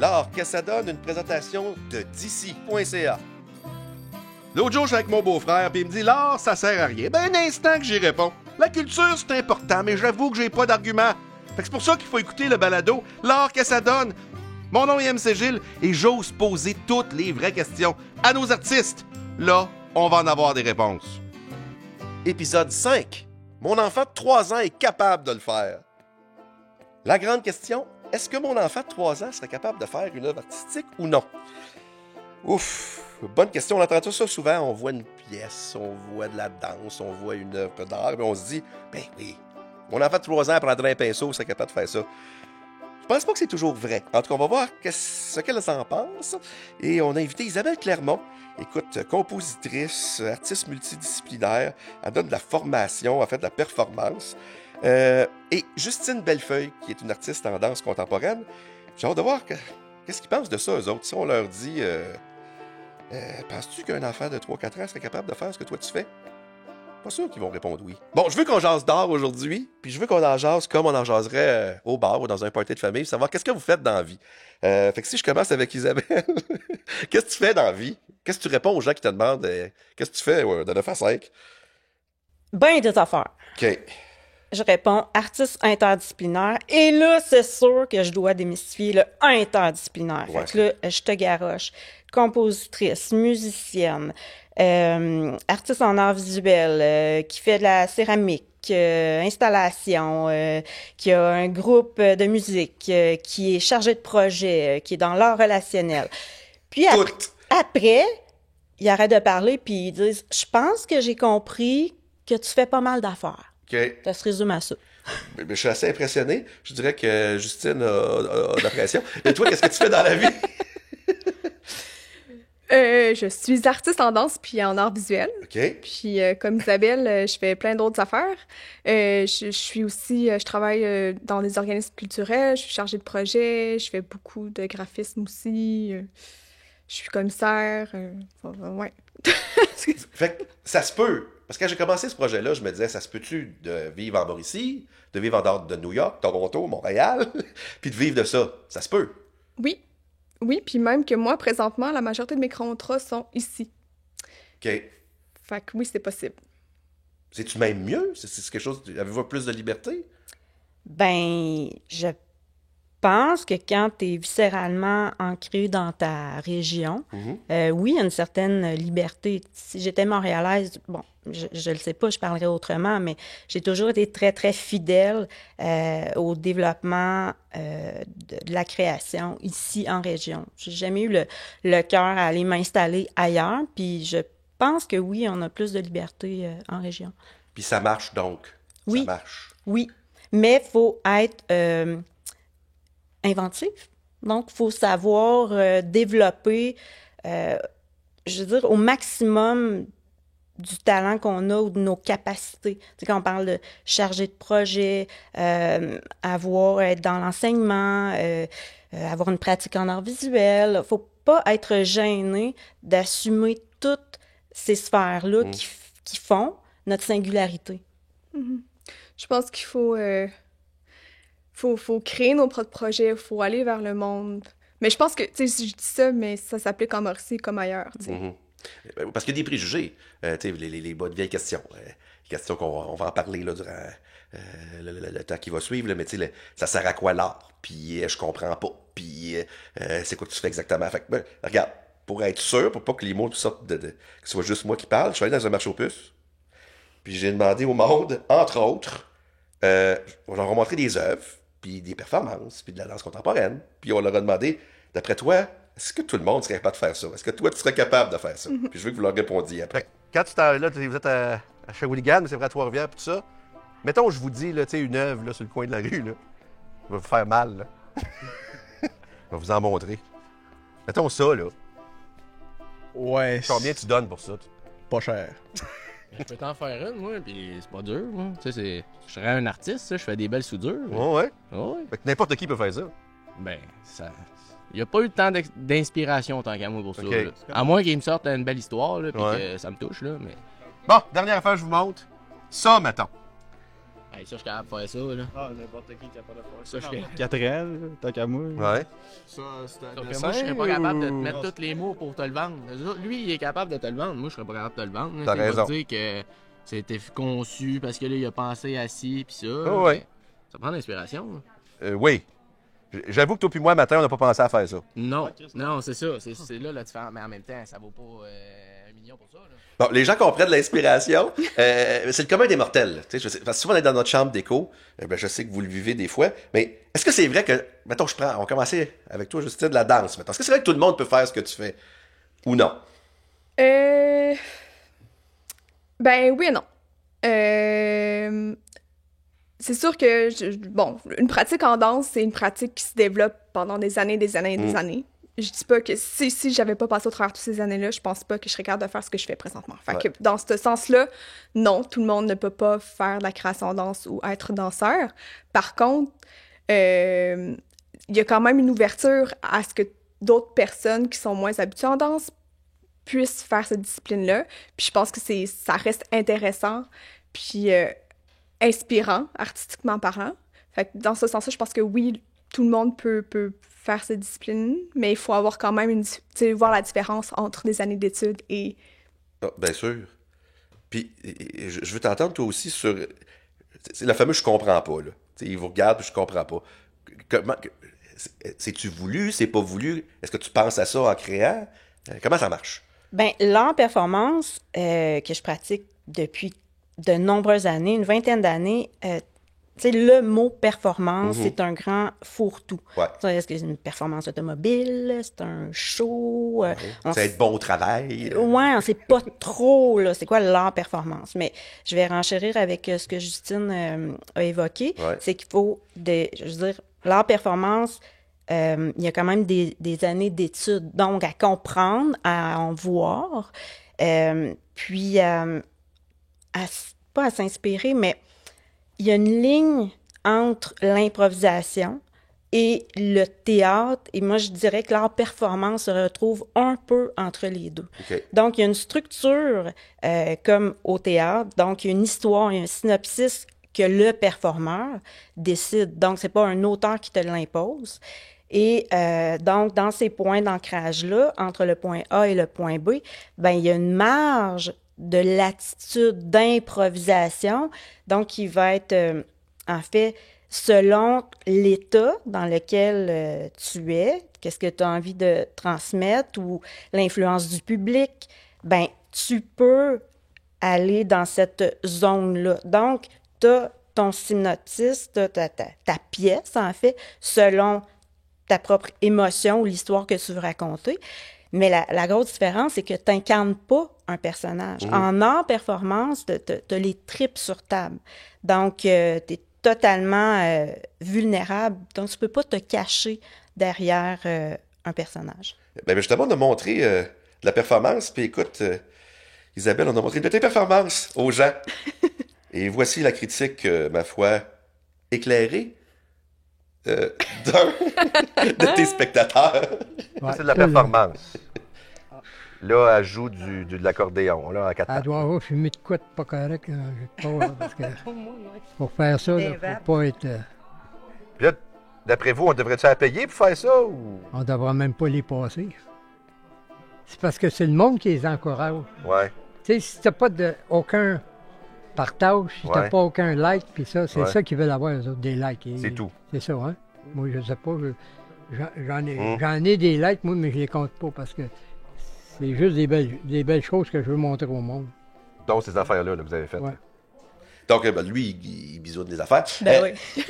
Laure, qu'est-ce que ça donne une présentation de d'ici.ca? L'autre jour, je suis avec mon beau-frère, puis il me dit « Laure, ça sert à rien. » Ben, un instant que j'y réponds. La culture, c'est important, mais j'avoue que j'ai pas d'argument. Fait que c'est pour ça qu'il faut écouter le balado. Laure, qu'est-ce que ça donne? Mon nom est MC Gilles, et j'ose poser toutes les vraies questions à nos artistes. Là, on va en avoir des réponses. Épisode 5. Mon enfant de 3 ans est capable de le faire. La grande question, est-ce que mon enfant de 3 ans serait capable de faire une œuvre artistique ou non? Ouf, bonne question. On entend ça souvent. On voit une pièce, on voit de la danse, on voit une œuvre d'art, et on se dit, ben oui, mon enfant de 3 ans prendrait un pinceau, serait capable de faire ça. Je pense pas que c'est toujours vrai. En tout cas, on va voir ce qu'elle en pense. Et on a invité Isabelle Clermont. Écoute, compositrice, artiste multidisciplinaire. Elle donne de la formation, elle fait de la performance. Et Justine Bellefeuille, qui est une artiste en danse contemporaine. J'ai hâte de voir qu'est-ce qu'ils pensent de ça, eux autres. Si on leur dit, penses-tu qu'un enfant de 3-4 ans serait capable de faire ce que toi tu fais? Pas sûr qu'ils vont répondre oui. Bon, je veux qu'on jase d'art aujourd'hui, puis je veux qu'on en jase comme on en jaserait au bar ou dans un party de famille, savoir qu'est-ce que vous faites dans la vie. Fait que si je commence avec Isabelle, qu'est-ce que tu fais dans la vie? Qu'est-ce que tu réponds aux gens qui te demandent qu'est-ce que tu fais de 9 à 5? Ben des affaires. OK. Je réponds artiste interdisciplinaire. Et là, c'est sûr que je dois démystifier le interdisciplinaire. Ouais. Fait que là, je te garoche. Compositrice, musicienne, artiste en art visuel, qui fait de la céramique, installation, qui a un groupe de musique, qui est chargé de projet, qui est dans l'art relationnel. Puis après, ils arrêtent de parler puis ils disent « Je pense que j'ai compris que tu fais pas mal d'affaires. » OK. Ça se résume à ça. Mais je suis assez impressionné. Je dirais que Justine a de la pression. Et toi, qu'est-ce que tu fais dans la vie? Je suis artiste en danse puis en art visuel. OK. Puis comme Isabelle, je fais plein d'autres affaires. Je travaille dans des organismes culturels, je suis chargée de projet, je fais beaucoup de graphisme aussi. Je suis commissaire. Ouais. Fait que ça se peut. Parce que quand j'ai commencé ce projet-là, je me disais, ça se peut-tu de vivre en Mauricie, de vivre en dehors de New York, Toronto, Montréal, puis de vivre de ça? Ça se peut. Oui. Oui, puis même que moi, présentement, la majorité de mes contrats sont ici. OK. Fait que oui, c'est possible. C'est-tu même mieux? C'est quelque chose... Avez-vous plus de liberté? Ben, je pense que quand tu es viscéralement ancré dans ta région, oui, il y a une certaine liberté. Si j'étais montréalaise, bon, je le sais pas, je parlerais autrement, mais j'ai toujours été très, très fidèle au développement de la création ici en région. J'ai jamais eu le cœur à aller m'installer ailleurs, puis je pense que oui, on a plus de liberté en région. Puis ça marche donc? Oui. Ça marche? Oui, mais il faut être inventif. Donc, il faut savoir développer, je veux dire, au maximum du talent qu'on a ou de nos capacités. Tu sais, quand on parle de chargé de projet, être dans l'enseignement, avoir une pratique en art visuel, il ne faut pas être gêné d'assumer toutes ces sphères-là qui font notre singularité. Je pense qu'il faut créer nos propres projets, il faut aller vers le monde. Mais je pense que, tu sais, je dis ça, mais ça s'applique en Mauricie comme ailleurs, tu sais. Parce qu'il y a des préjugés, tu sais, les bonnes vieilles questions. Questions qu'on va en parler là, durant le temps qui va suivre, là, mais tu sais, ça sert à quoi l'art? Puis je comprends pas. Puis c'est quoi que tu fais exactement? Fait que, regarde, pour être sûr, pour pas que les mots sortent que ce soit juste moi qui parle, je suis allé dans un marché aux puces. Puis j'ai demandé au monde, entre autres, on leur a montré des œuvres, puis des performances, puis de la danse contemporaine. Puis on leur a demandé, d'après toi, est-ce que tout le monde serait capable de faire ça? Est-ce que toi, tu serais capable de faire ça? Puis je veux que vous leur répondiez après. Quand tu là, vous êtes à Shawinigan, mais c'est vrai à Trois-Rivières, puis tout ça. Mettons, je vous dis, là, tu sais, une œuvre là, sur le coin de la rue, là, va vous faire mal, là. Je vais vous en montrer. Mettons ça, là. Ouais. Combien tu donnes pour ça? Pas cher. Je peux t'en faire une, moi, puis c'est pas dur, moi. Tu sais, je serais un artiste, ça, je fais des belles soudures. Ouais. Ouais. Fait que n'importe qui peut faire ça. Ben, ça... Il n'y a pas eu le temps d'inspiration tant qu'à moi pour ça. Okay. Là. À moins qu'il me sorte une belle histoire, là, puis que ça me touche, là, mais... Bon, dernière affaire, je vous montre. Ça, mettons. Hey, ça, je suis capable de faire ça, là. Ah, n'importe qui est capable de faire Ça, je suis... Catrel, tant qu'à moi. Ouais. Ça, c'était un Sauf que dessin, moi, je serais pas capable de te ou- mettre tous les mots pour te le vendre. Lui, il est capable de te le vendre. Moi, je serais pas capable de te le vendre. là. T'as Tu sais, il va raison. te dire que c'était conçu parce que là, il a pensé à ci pis ça. Oh, ouais. Ça prend de l'inspiration. là. Oui. J'avoue que toi puis moi, matin, on n'a pas pensé à faire ça. Non, non, c'est ça. C'est là la différence. Mais en même temps, ça vaut pas 1 million pour ça. Là. Bon, les gens comprennent l'inspiration. C'est le commun des mortels. Tu sais, parce que souvent, on est dans notre chambre d'écho. Ben, je sais que vous le vivez des fois. Mais est-ce que c'est vrai que, mettons, on va commencer avec toi, Justine, de la danse. Mettons. Est-ce que c'est vrai que tout le monde peut faire ce que tu fais? Ou non? Ben oui et non. C'est sûr que, bon, une pratique en danse, c'est une pratique qui se développe pendant des années, des années et des années. Je dis pas que si j'avais pas passé au travers de toutes ces années-là, je pense pas que je serais capable de faire ce que je fais présentement. Fait que dans ce sens-là, non, tout le monde ne peut pas faire de la création en danse ou être danseur. Par contre, il y a quand même une ouverture à ce que d'autres personnes qui sont moins habituées en danse puissent faire cette discipline-là. Puis je pense que ça reste intéressant, puis inspirant, artistiquement parlant. Fait que dans ce sens-là, je pense que oui, tout le monde peut faire cette discipline, mais il faut avoir quand même voir la différence entre des années d'études et... Ah, bien sûr. Puis, je veux t'entendre toi aussi sur... C'est le fameux « je comprends pas », là. T'sais, il vous regarde, puis je comprends pas. Comment... C'est-tu voulu? C'est pas voulu? Est-ce que tu penses à ça en créant? Comment ça marche? Ben, l'art performance que je pratique depuis de nombreuses années, une vingtaine d'années, tu sais, le mot performance, c'est un grand fourre-tout. Ouais. Est-ce que c'est une performance automobile? C'est un show? C'est être bon au travail? Ouais, on sait pas trop, là, c'est quoi l'art performance. Mais je vais renchérir avec ce que Justine a évoqué. Ouais. C'est qu'il faut, je veux dire, l'art performance, il y a quand même des années d'études, donc à comprendre, à en voir, puis pas à s'inspirer, mais il y a une ligne entre l'improvisation et le théâtre, et moi je dirais que l'art performance se retrouve un peu entre les deux. Okay. Donc il y a une structure comme au théâtre, donc il y a une histoire, il y a un synopsis que le performeur décide. Donc c'est pas un auteur qui te l'impose. Et donc, dans ces points d'ancrage-là, entre le point A et le point B, ben il y a une marge de latitude d'improvisation, donc qui va être, en fait, selon l'état dans lequel tu es, qu'est-ce que tu as envie de transmettre ou l'influence du public, ben tu peux aller dans cette zone-là. Donc, tu as ton synopsis, tu as ta pièce, en fait, selon ta propre émotion ou l'histoire que tu veux raconter. Mais la grosse différence, c'est que tu n'incarnes pas un personnage. En art performance, tu as les tripes sur table. Donc, tu es totalement vulnérable. Donc, tu ne peux pas te cacher derrière un personnage. Ben justement, on a montré de la performance. Puis écoute, Isabelle, on a montré de tes performances aux gens. Et voici la critique, ma foi, éclairée de tes spectateurs. Ouais, C'est de la ça, performance. Là, elle joue de l'accordéon, là, en 4 Elle temps. doit avoir fumé de quoi de pas correct. J'ai pas, parce que pour faire ça, il faut pas être... Puis là, d'après vous, on devrait-tu la payer pour faire ça? Ou... on devrait même pas les passer. C'est parce que c'est le monde qui les encourage. Ouais. Tu sais, si t'as pas aucun partage, si t'as Ouais. pas aucun like, puis ça, c'est Ouais. ça qu'ils veulent avoir, eux autres, des likes. Et C'est tout. C'est ça, hein? Moi, je sais pas, j'en ai des likes, moi, mais je les compte pas parce que c'est juste des belles choses que je veux montrer au monde. Donc, ces affaires-là que vous avez faites. Ouais. Donc, ben, lui, il bisoune les affaires. Ben oui.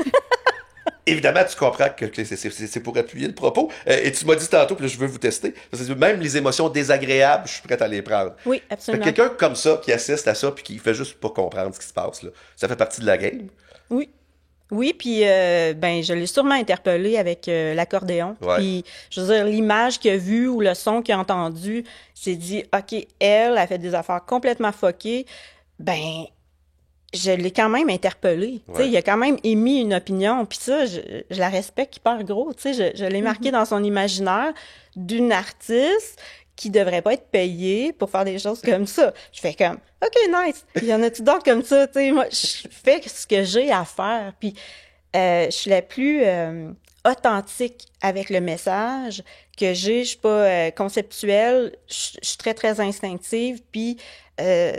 Évidemment, tu comprends que c'est pour appuyer le propos. Et tu m'as dit tantôt, puis là, je veux vous tester. Parce que même les émotions désagréables, je suis prêt à les prendre. Oui, Fait que absolument. quelqu'un comme ça, qui assiste à ça, puis qui fait juste pas comprendre ce qui se passe, là, ça fait partie de la game. Oui. Oui, puis ben je l'ai sûrement interpellé avec l'accordéon. Ouais. Puis je veux dire, l'image qu'il a vue ou le son qu'il a entendu, s'est dit OK, elle a fait des affaires complètement fuckées. Ben je l'ai quand même interpellé. Tu sais, Ouais. il a quand même émis une opinion. Puis ça, je la respecte hyper gros. Tu sais, je l'ai marqué dans son imaginaire d'une artiste qui devraient pas être payés pour faire des choses comme ça. Je fais comme, OK, nice. Il y en a-tu d'autres comme ça? Tu sais, moi, je fais ce que j'ai à faire. Puis, je suis la plus authentique avec le message que j'ai. Je suis pas conceptuelle. Je suis très, très instinctive. Puis, en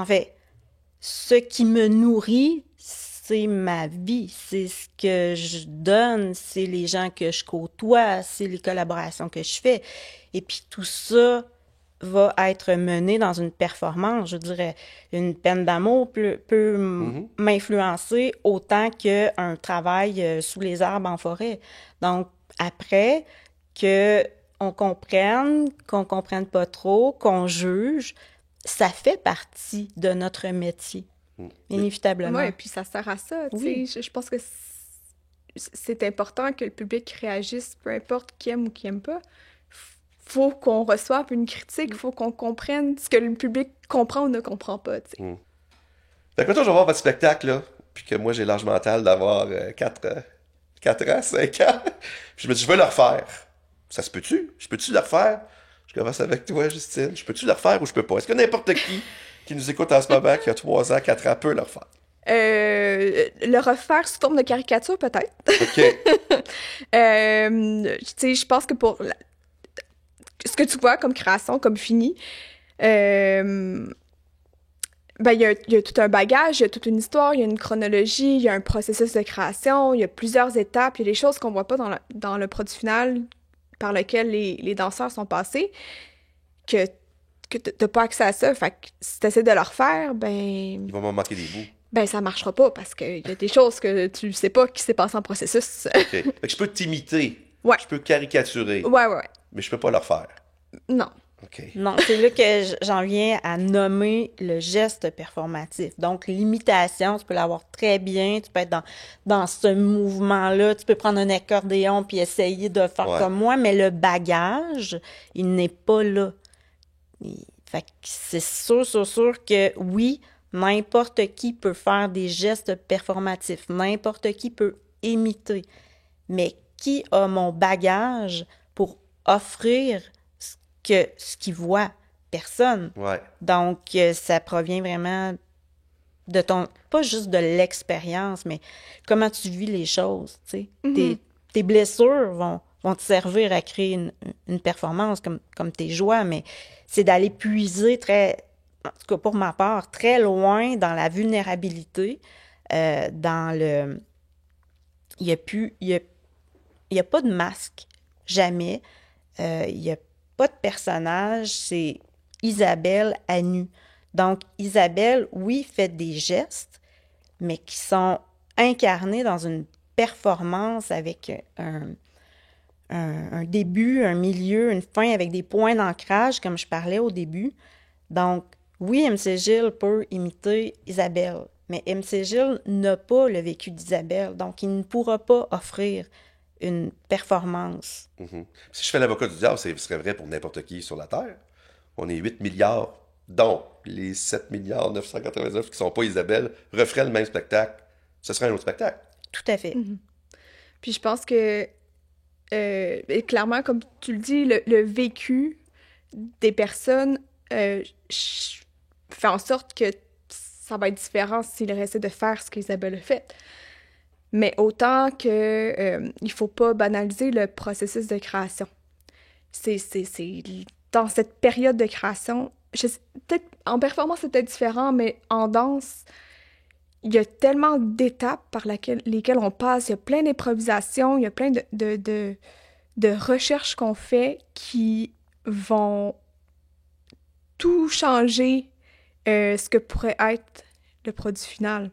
fait, ce qui me nourrit, c'est ma vie, c'est ce que je donne, c'est les gens que je côtoie, c'est les collaborations que je fais. Et puis tout ça va être mené dans une performance. Je dirais, une peine d'amour peut m'influencer autant qu'un travail sous les arbres en forêt. Donc, après, qu'on comprenne pas trop, qu'on juge, ça fait partie de notre métier. Inévitablement. Oui, puis ça sert à ça. Oui. Je pense que c'est important que le public réagisse, peu importe qui aime ou qui aime pas. Faut qu'on reçoive une critique, faut qu'on comprenne ce que le public comprend ou ne comprend pas. Fait que maintenant, je vais voir votre spectacle, là, puis que moi, j'ai l'âge mental d'avoir 4 ans, 5 ans. Puis je me dis, je veux le refaire. Ça se peut-tu? Je peux-tu le refaire? Je commence avec toi, Justine. Je peux-tu le refaire ou je peux pas? Est-ce que n'importe qui nous écoute en ce moment, qui a 3 ans, 4 ans, peut le refaire? Le refaire sous forme de caricature, peut-être. OK. Tu sais, je pense que pour ce que tu vois comme création, comme fini, ben, il y a tout un bagage, il y a toute une histoire, il y a une chronologie, il y a un processus de création, il y a plusieurs étapes, il y a des choses qu'on voit pas dans le produit final par lequel les danseurs sont passés, que t'as pas accès à ça. Fait que si t'essaies de le refaire, ben... Il va m'en manquer des bouts. Ben, ça marchera pas parce qu'il y a des choses que tu sais pas qui s'est passé en processus. OK. Fait que je peux t'imiter. Ouais. Je peux caricaturer. Ouais. Mais je peux pas le refaire. Non. OK. Non, c'est là que j'en viens à nommer le geste performatif. Donc, l'imitation, tu peux l'avoir très bien, tu peux être dans ce mouvement-là, tu peux prendre un accordéon puis essayer de faire comme moi, mais le bagage, il n'est pas là. Fait que c'est sûr que oui, n'importe qui peut faire des gestes performatifs, n'importe qui peut imiter, mais qui a mon bagage pour offrir ce qu'il voit? Personne. Ouais. Donc, ça provient vraiment de pas juste de l'expérience, mais comment tu vis les choses, tu sais. Mm-hmm. Tes blessures vont te servir à créer une performance comme tes joies, mais c'est d'aller puiser en tout cas pour ma part, très loin dans la vulnérabilité, dans le... Il y a pas de masque, jamais. Il y a pas de personnage, c'est Isabelle à nu. Donc, Isabelle, oui, fait des gestes, mais qui sont incarnés dans une performance avec un début, un milieu, une fin, avec des points d'ancrage, comme je parlais au début. Donc, oui, MC Gilles peut imiter Isabelle, mais MC Gilles n'a pas le vécu d'Isabelle, donc il ne pourra pas offrir une performance. Mm-hmm. Si je fais l'avocat du diable, ce serait vrai pour n'importe qui sur la Terre. On est 8 milliards, dont les 7 milliards 999 qui sont pas Isabelle referaient le même spectacle. Ce serait un autre spectacle. Tout à fait. Mm-hmm. Puis je pense que, clairement, comme tu le dis, le vécu des personnes fait en sorte que ça va être différent s'ils essaient de faire ce qu'Isabelle a fait. Mais autant que il faut pas banaliser le processus de création. C'est dans cette période de création, peut-être en performance c'est peut-être différent, mais en danse, il y a tellement d'étapes par lesquelles on passe, il y a plein d'improvisations, il y a plein de recherches qu'on fait qui vont tout changer ce que pourrait être le produit final.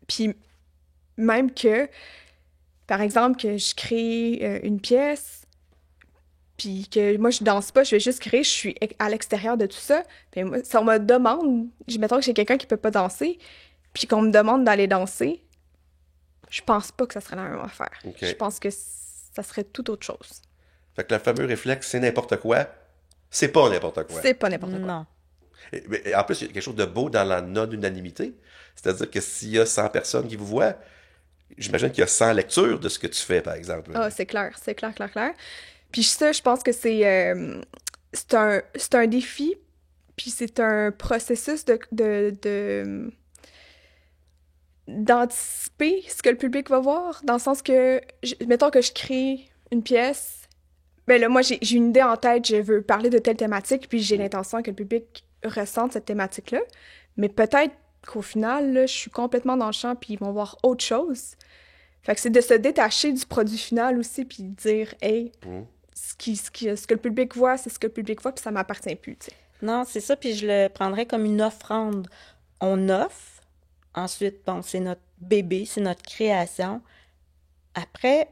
Puis même que, par exemple, que je crée une pièce, puis que moi, je danse pas, je vais juste créer, je suis à l'extérieur de tout ça. Puis moi, si on me demande, mettons que j'ai quelqu'un qui peut pas danser, puis qu'on me demande d'aller danser, je pense pas que ça serait la même affaire. Okay. Je pense que ça serait tout autre chose. Fait que le fameux réflexe, c'est n'importe quoi, c'est pas n'importe quoi. C'est pas n'importe quoi. Non. Et en plus, il y a quelque chose de beau dans la non-unanimité. C'est-à-dire que s'il y a 100 personnes qui vous voient, j'imagine qu'il y a 100 lectures de ce que tu fais, par exemple. Ah, c'est clair, clair. Puis ça, je pense que c'est un défi, puis c'est un processus d'anticiper ce que le public va voir, dans le sens que, mettons que je crée une pièce, ben là, moi, j'ai une idée en tête, je veux parler de telle thématique, puis j'ai l'intention que le public ressente cette thématique-là, mais peut-être qu'au final, là, je suis complètement dans le champ, puis ils vont voir autre chose. Fait que c'est de se détacher du produit final aussi, puis de dire, hey, ce que le public voit, c'est ce que le public voit, puis ça m'appartient plus, tu sais. Non, c'est ça, puis je le prendrais comme une offrande. On offre, ensuite, bon, c'est notre bébé, c'est notre création. Après,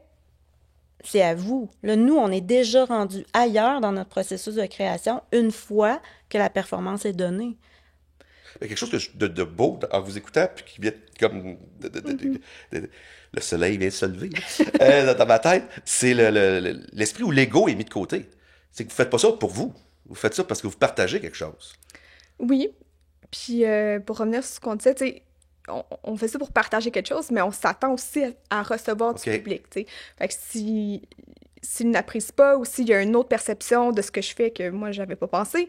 c'est à vous. Là, nous, on est déjà rendu ailleurs dans notre processus de création une fois que la performance est donnée. Il y a quelque chose de beau en vous écoutant, puis qui vient comme... le soleil vient de se lever dans ma tête. C'est l'esprit où l'ego est mis de côté. C'est que vous faites pas ça pour vous. Vous faites ça parce que vous partagez quelque chose. Oui. Puis pour revenir sur ce qu'on disait, tu sais, on fait ça pour partager quelque chose, mais on s'attend aussi à recevoir du public, tu sais. Fait que s'ils n'apprécient pas ou s'il y a une autre perception de ce que je fais que moi, j'avais pas pensé,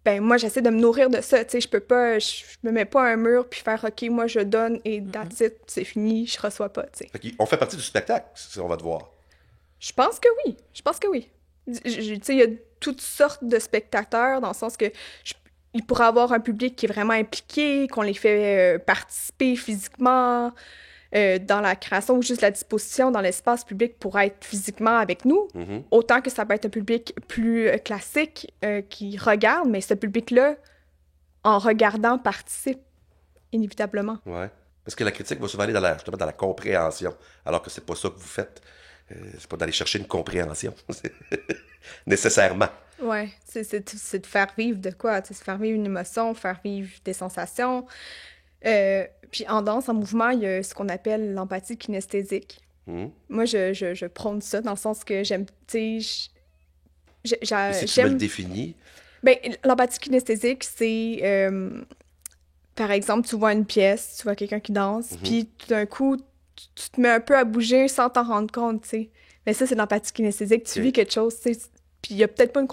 ben moi, j'essaie de me nourrir de ça, tu sais. Je me mets pas un mur puis faire « OK, moi, je donne et that's it, c'est fini, je reçois pas » tu sais. On fait partie du spectacle, si on va te voir. Je pense que oui. Tu sais, il y a toutes sortes de spectateurs, dans le sens que il pourrait avoir un public qui est vraiment impliqué, qu'on les fait participer physiquement dans la création ou juste la disposition dans l'espace public pour être physiquement avec nous. Autant que ça peut être un public plus classique qui regarde, mais ce public-là, en regardant, participe inévitablement. Ouais. Parce que la critique va souvent aller justement dans la compréhension, alors que c'est pas ça que vous faites. C'est pas d'aller chercher une compréhension, nécessairement. Ouais, c'est de faire vivre de quoi? C'est faire vivre une émotion, faire vivre des sensations. Puis en danse, en mouvement, il y a ce qu'on appelle l'empathie kinesthésique. Moi, je prône ça dans le sens que j'aime, tu sais, Si tu me le définis. Ben, l'empathie kinesthésique, c'est, par exemple, tu vois une pièce, tu vois quelqu'un qui danse, puis tout d'un coup, tu te mets un peu à bouger sans t'en rendre compte, tu sais. Mais ça, c'est l'empathie kinesthésique. Tu vis quelque chose, tu sais. Puis il n'y a peut-être pas une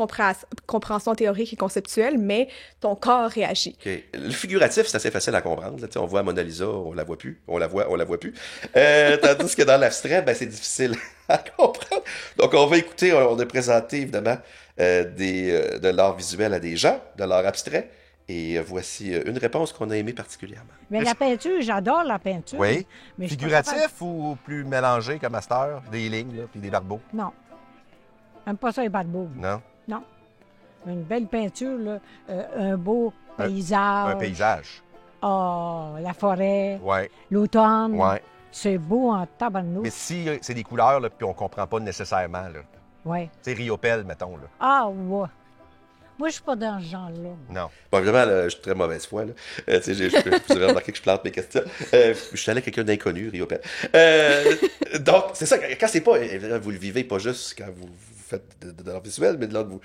compréhension théorique et conceptuelle, mais ton corps réagit. Okay. Le figuratif, c'est assez facile à comprendre. Là. On voit Mona Lisa, on la voit plus. On la voit plus. Tandis que dans l'abstrait, ben, c'est difficile à comprendre. Donc, on va écouter, on a présenté évidemment de l'art visuel à des gens, de l'art abstrait. Et voici une réponse qu'on a aimée particulièrement. Mais la peinture, j'adore la peinture. Oui. Mais figuratif ou plus mélangé comme master, des lignes là, puis des barbeaux? Non. J'aime pas ça, les barbeaux. Non? Non. Une belle peinture, là, un beau paysage. Un paysage. Oh, la forêt. Ouais. L'automne. Ouais. C'est beau en tabarnouche. Mais si c'est des couleurs, là, puis on comprend pas nécessairement, là. Ouais. Tu sais, Riopelle, mettons, là. Ah, ouais. Moi, je suis pas dans ce genre-là. Non. Bon, évidemment, là, je suis très mauvaise foi. Là. Tu sais, vous avez remarqué que je plante mes questions. Je suis allé avec quelqu'un d'inconnu, Riopelle. Donc, c'est ça, quand c'est pas... Vous le vivez pas juste quand vous faites de l'art visuel, mais de l'autre, vous...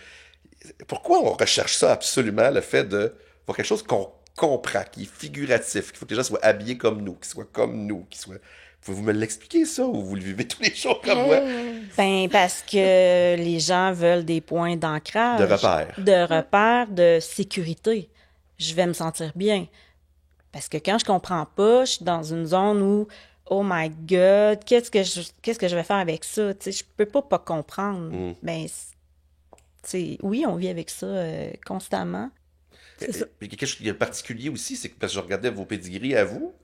Pourquoi on recherche ça absolument, le fait de voir quelque chose qu'on comprend, qui est figuratif, qu'il faut que les gens soient habillés comme nous, qu'ils soient comme nous, qu'ils soient... Pouvez-vous me l'expliquer, ça, ou vous le vivez tous les jours comme moi? Ben, parce que les gens veulent des points d'ancrage. De repère. De sécurité. Je vais me sentir bien. Parce que quand je comprends pas, je suis dans une zone où, oh my God, qu'est-ce que je vais faire avec ça? Tu sais, je peux pas comprendre. Ben, oui, on vit avec ça constamment. C'est ça. Puis quelque chose de particulier aussi, c'est que parce que je regardais vos pédigris à vous,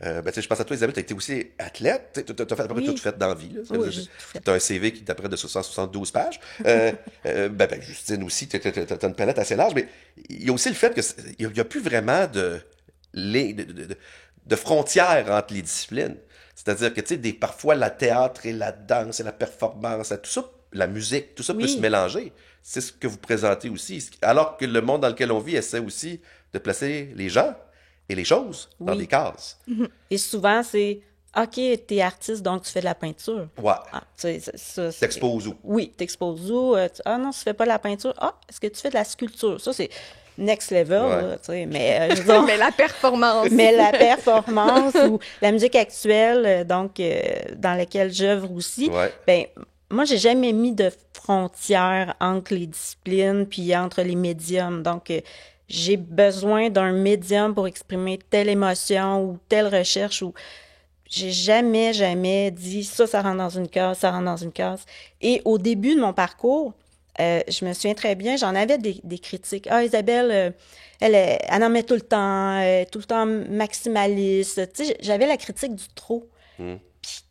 je pense à toi, Isabelle, tu as été aussi athlète. Tu as fait à peu près tout fait dans la vie. Tu as un CV qui est à près de 72 pages. Justine aussi, tu as une palette assez large, mais il y a aussi le fait qu'il n'y a plus vraiment de frontières entre les disciplines. C'est-à-dire que, tu sais, parfois, la théâtre et la danse et la performance, tout ça, la musique, tout ça peut se mélanger. C'est ce que vous présentez aussi. Alors que le monde dans lequel on vit essaie aussi de placer les gens et les choses dans des cases. Et souvent, c'est « OK, t'es artiste, donc tu fais de la peinture. » Ouais. T'exposes où? Oui, t'exposes où? Ah non, tu fais pas de la peinture. Ah, est-ce que tu fais de la sculpture? Ça, c'est next level, là, tu sais. Mais, mais la performance. Mais la performance ou la musique actuelle, donc, dans laquelle j'œuvre aussi, ben moi, j'ai jamais mis de frontières entre les disciplines puis entre les médiums. Donc, j'ai besoin d'un médium pour exprimer telle émotion ou telle recherche ou j'ai jamais dit ça rentre dans une case, ça rentre dans une case. Et au début de mon parcours, je me souviens très bien, j'en avais des critiques. Ah, Isabelle, elle en met tout le temps maximaliste. Tu sais, j'avais la critique du trop. Puis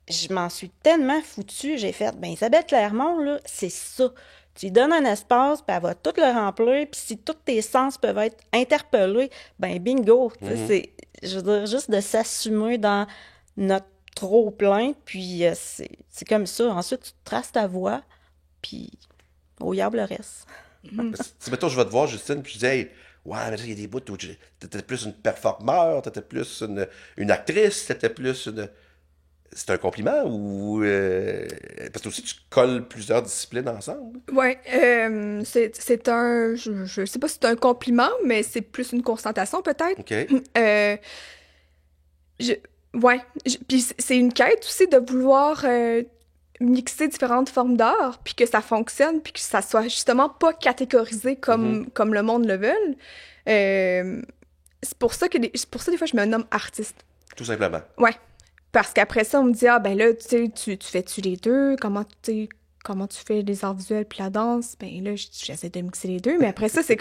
je m'en suis tellement foutue, j'ai fait, ben Isabelle Clermont, là, c'est ça. Tu lui donnes un espace, puis elle va tout le remplir, puis si tous tes sens peuvent être interpellés, ben bingo. Tu sais, je veux dire, juste de s'assumer dans notre trop-plein, puis c'est comme ça. Ensuite, tu traces ta voie, puis au diable le reste. Si, mettons, je vais te voir, Justine, puis je dis, hey, ouais, mais il y a des bouts où t'étais plus une performeur, t'étais plus une actrice, t'étais plus une. C'est un compliment ou. Parce que aussi, tu colles plusieurs disciplines ensemble. Ouais, c'est un. Je sais pas si c'est un compliment, mais c'est plus une constatation, peut-être. OK. Ouais. Puis c'est une quête aussi de vouloir mixer différentes formes d'art, puis que ça fonctionne, puis que ça soit justement pas catégorisé comme le monde le veut. C'est pour ça, des fois, je me nomme artiste. Tout simplement. Ouais. Parce qu'après ça, on me dit, ah, ben là, tu fais-tu les deux? Comment tu fais les arts visuels puis la danse? Ben là, j'essaie de mixer les deux. Mais après ça, c'est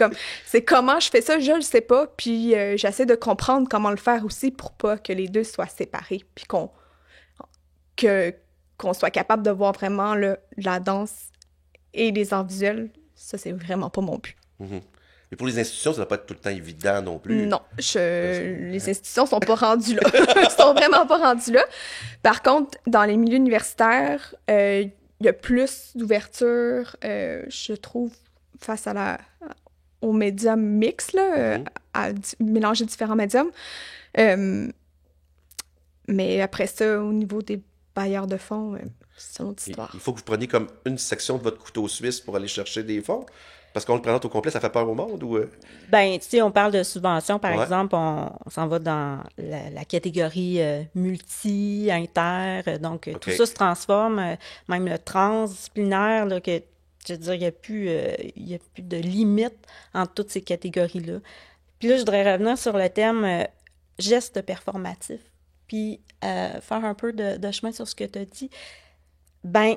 comment je fais ça, je le sais pas. Puis j'essaie de comprendre comment le faire aussi pour pas que les deux soient séparés. Puis qu'on soit capable de voir vraiment la danse et les arts visuels. Ça, c'est vraiment pas mon but. Mais pour les institutions, ça ne va pas être tout le temps évident non plus. Non, les institutions sont pas rendues là. Ils sont vraiment pas rendus là. Par contre, dans les milieux universitaires, il y a plus d'ouverture, je trouve, face aux médiums mixtes, là, à mélanger différents médiums. Mais après ça, au niveau des bailleurs de fonds, c'est une autre histoire. Il faut que vous preniez comme une section de votre couteau suisse pour aller chercher des fonds. Parce qu'on le présente au complet, ça fait peur au monde ou... Ben, tu sais, on parle de subventions, par exemple, on s'en va dans la catégorie multi, inter, donc tout ça se transforme, même le transdisciplinaire, là, que, je veux dire, il n'y a plus de limite entre toutes ces catégories-là. Puis là, je voudrais revenir sur le thème geste performatif, puis faire un peu de chemin sur ce que tu as dit. Ben,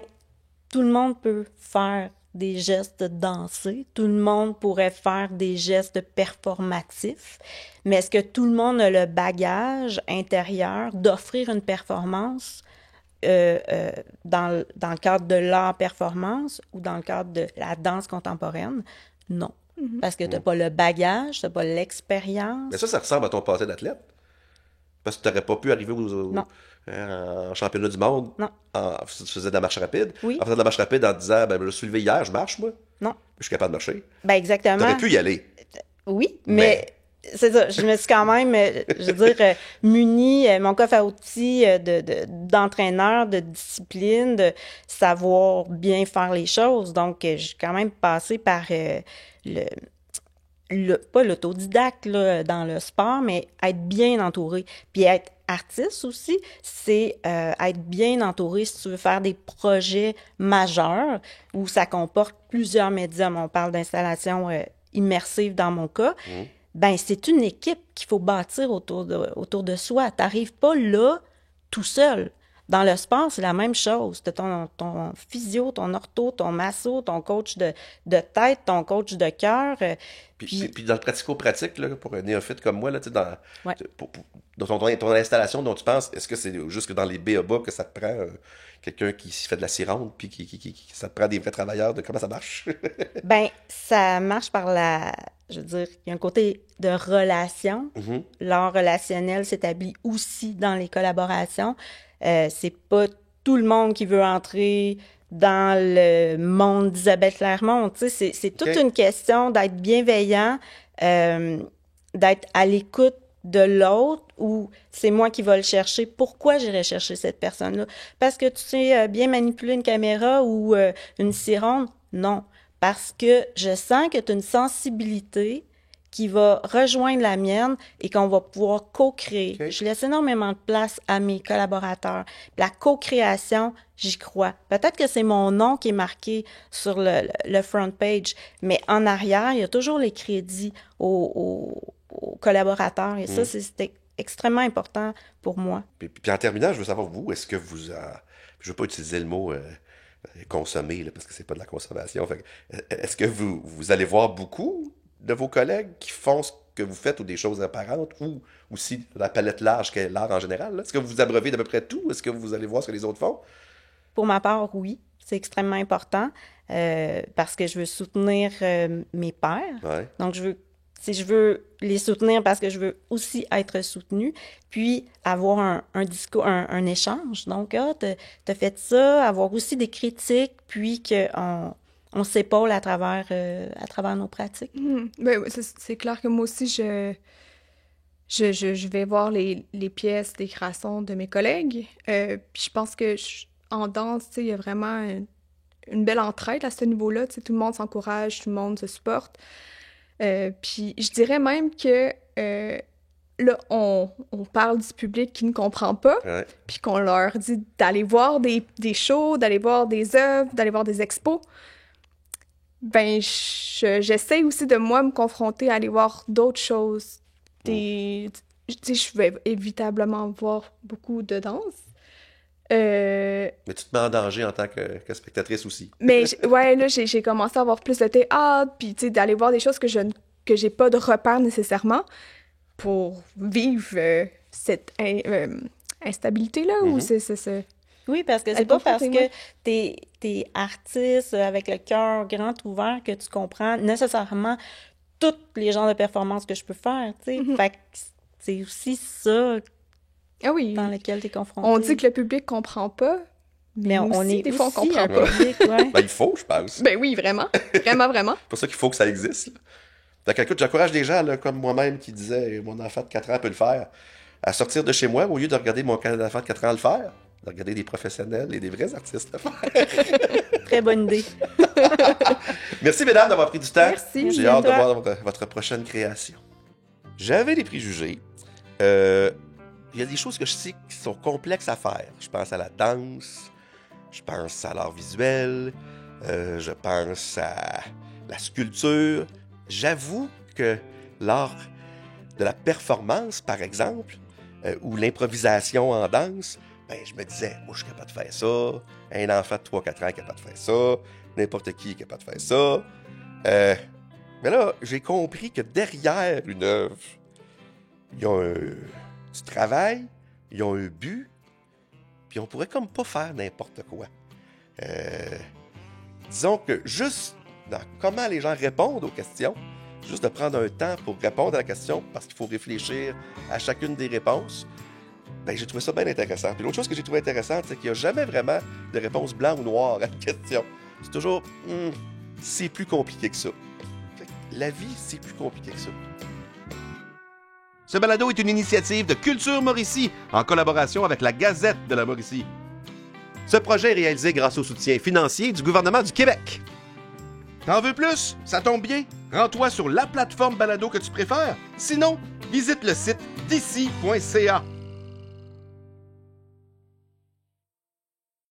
tout le monde peut faire des gestes dansés, tout le monde pourrait faire des gestes performatifs, mais est-ce que tout le monde a le bagage intérieur d'offrir une performance dans le cadre de l'art performance ou dans le cadre de la danse contemporaine? Non. Parce que tu n'as pas le bagage, tu n'as pas l'expérience. Mais ça ressemble à ton passé d'athlète. Parce que tu n'aurais pas pu arriver en championnat du monde. Non. Tu faisais de la marche rapide. Oui. En faisant de la marche rapide en disant, ben, je me suis levé hier, je marche, moi. Non. Je suis capable de marcher. Ben, exactement. Tu aurais pu y aller. Oui, mais c'est ça. Je me suis quand même, je veux dire, muni mon coffre à outils d'entraîneur, de discipline, de savoir bien faire les choses. Donc, j'ai quand même passé par pas l'autodidacte là, dans le sport, mais être bien entouré. Puis être artiste aussi, c'est être bien entouré si tu veux faire des projets majeurs où ça comporte plusieurs médiums. On parle d'installation immersive dans mon cas. Ben c'est une équipe qu'il faut bâtir autour de soi. Tu n'arrives pas là tout seul. Dans le sport, c'est la même chose. Tu as ton physio, ton ortho, ton masso, ton coach de tête, ton coach de cœur. Puis dans le pratico-pratique, là, pour un néophyte comme moi, là, dans ton installation dont tu penses, est-ce que c'est juste que dans les B.A.B.A. que ça te prend quelqu'un qui fait de la cironde, puis ça te prend des vrais travailleurs, de comment ça marche? Ben, ça marche je veux dire, il y a un côté de relation. L'art relationnel s'établit aussi dans les collaborations. C'est pas tout le monde qui veut entrer dans le monde d'Isabelle Clermont. Tu sais, c'est toute une question d'être bienveillant, d'être à l'écoute de l'autre ou c'est moi qui vais le chercher. Pourquoi j'irai chercher cette personne-là? Parce que tu sais bien manipuler une caméra ou une cironde? Non. Parce que je sens que tu as une sensibilité qui va rejoindre la mienne et qu'on va pouvoir co-créer. OK. Je laisse énormément de place à mes collaborateurs. La co-création, j'y crois. Peut-être que c'est mon nom qui est marqué sur le front page, mais en arrière, il y a toujours les crédits aux collaborateurs. Et ça, c'était extrêmement important pour moi. Puis en terminant, je veux savoir, vous, est-ce que vous... je veux pas utiliser le mot consommer, là, parce que c'est pas de la consommation. Fait est-ce que vous allez voir beaucoup de vos collègues qui font ce que vous faites ou des choses apparentes, ou aussi la palette large qu'est l'art en général? Là? Est-ce que vous vous abreuvez d'à peu près tout? Est-ce que vous allez voir ce que les autres font? Pour ma part, oui, c'est extrêmement important parce que je veux soutenir mes pairs. Ouais. Donc, je veux les soutenir parce que je veux aussi être soutenue, puis avoir un discours, un échange. Donc, t'as fait ça, avoir aussi des critiques, puis qu'on s'épaule à travers nos pratiques. Ben, c'est clair que moi aussi, je vais voir les pièces, les créations de mes collègues. Puis je pense que en danse, il y a vraiment une belle entraide à ce niveau-là. Tout le monde s'encourage, tout le monde se supporte. Puis je dirais même que là, on parle du public qui ne comprend pas, Ouais. puis qu'on leur dit d'aller voir des shows, d'aller voir des œuvres, d'aller voir des expos. Ben, j'essaie aussi de, moi, me confronter à aller voir d'autres choses. Tu sais, je vais évitablement voir beaucoup de danse. Mais tu te mets en danger en tant que spectatrice aussi. Mais ouais, là, j'ai commencé à avoir plus de théâtre, puis tu sais, d'aller voir des choses que j'ai pas de repères nécessairement pour vivre cette instabilité-là, ou c'est... Oui, parce que c'est pas parce que t'es artiste avec le cœur grand ouvert que tu comprends nécessairement tous les genres de performances que je peux faire, tu sais. Fait que c'est aussi ça Ah oui. dans lequel t'es confronté. On dit que le public comprend pas, mais on aussi, est des fois, on aussi comprend un pas. public, ouais. Ben, il faut, je pense. Ben oui, vraiment. Vraiment, vraiment. C'est pour ça qu'il faut que ça existe. Là. Fait que, écoute, j'encourage des gens, là, comme moi-même, qui disaient mon enfant de 4 ans peut le faire, à sortir de chez moi au lieu de regarder mon enfant de 4 ans le faire, de regarder des professionnels et des vrais artistes le faire. Très bonne idée. Merci, mesdames, d'avoir pris du temps. Merci. J'ai à hâte de toi. voir votre prochaine création. J'avais des préjugés. Il y a des choses que je sais qui sont complexes à faire. Je pense à la danse, je pense à l'art visuel, je pense à la sculpture. J'avoue que l'art de la performance, par exemple, ou l'improvisation en danse, ben, je me disais, moi, je suis capable de faire ça. Un enfant de 3-4 ans est capable de faire ça. N'importe qui est capable de faire ça. Mais là, j'ai compris que derrière une œuvre, il y a du travail, il y a un but, puis on pourrait comme pas faire n'importe quoi. Disons que juste dans comment les gens répondent aux questions, juste de prendre un temps pour répondre à la question, parce qu'il faut réfléchir à chacune des réponses, ben, j'ai trouvé ça bien intéressant. Puis l'autre chose que j'ai trouvé intéressante, c'est qu'il n'y a jamais vraiment de réponse blanc ou noire à une question. C'est toujours, c'est plus compliqué que ça. Fait que la vie, c'est plus compliqué que ça. Ce balado est une initiative de Culture Mauricie, en collaboration avec la Gazette de la Mauricie. Ce projet est réalisé grâce au soutien financier du gouvernement du Québec. T'en veux plus? Ça tombe bien. Rends-toi sur la plateforme balado que tu préfères. Sinon, visite le site d'ici.ca.